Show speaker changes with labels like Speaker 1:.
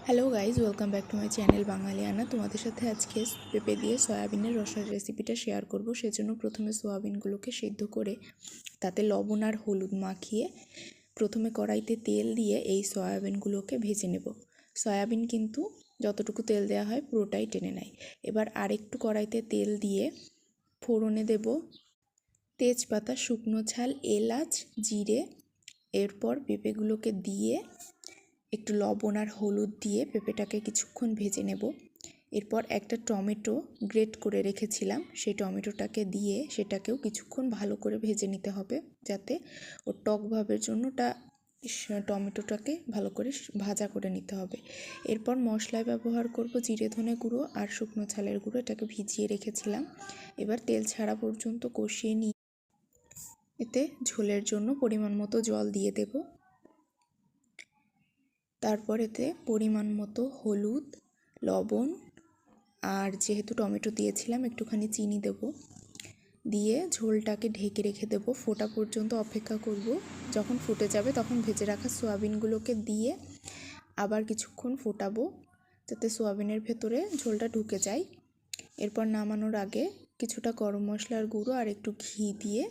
Speaker 1: Hello guys, welcome back to my channel Bangaliana. তোমাদের সাথে আজকে পেঁপে দিয়ে সয়াবিনের রসার রেসিপিটা শেয়ার করব। সেজন্য প্রথমে সয়াবিনগুলোকে সেদ্ধ করে তাতে লবণ আর হলুদ মাখিয়ে প্রথমে কড়াইতে তেল দিয়ে এই সয়াবিনগুলোকে ভেজে নেব। সয়াবিন কিন্তু যতটুকু তেল দেওয়া হয় পুরোটাই টেনে নেয়। এবার আরেকটু কড়াইতে তেল দিয়ে ফোড়নে দেব তেজপাতা, শুকনো ঝাল, এলাচ, জিরে। এরপর পেঁপেগুলোকে দিয়ে একটু লবণ আর হলুদ দিয়ে পেঁপেটাকে কিছুক্ষণ ভেজে নেব। এরপর একটা টমেটো গ্রেট করে রেখেছিলাম, সেই টমেটোটাকে দিয়ে সেটাকেও কিছুক্ষণ ভালো করে ভেজে নিতে হবে, যাতে ওর টক ভাবের জন্যটা টমেটোটাকে ভালো করে ভাজা করে নিতে হবে। এরপর মশলায় ব্যবহার করব জিরে ধনে গুঁড়ো আর শুকনো ঝালের গুঁড়ো, এটাকে ভিজিয়ে রেখেছিলাম। এবার তেল ছাড়া পর্যন্ত কষিয়ে নিয়ে এতে ঝোলের জন্য পরিমাণ মতো জল দিয়ে দেব। তারপর এতে পরিমাণ মতো হলুদ, লবণ আর যেহেতু টমেটো দিয়েছিলাম একটুখানি চিনি দেব। দিয়ে ঝোলটাকে ঢেকে রেখে দেব, ফোটা পর্যন্ত অপেক্ষা করব। যখন ফুটে যাবে তখন ভেজে রাখা সোয়াবিনগুলোকে দিয়ে আবার কিছুক্ষণ ফোটাবো, যাতে সোয়াবিনের ভেতরে ঝোলটা ঢুকে যায়। এরপর নামানোর আগে কিছুটা গরম মশলার গুঁড়ো আর একটু ঘি দিয়ে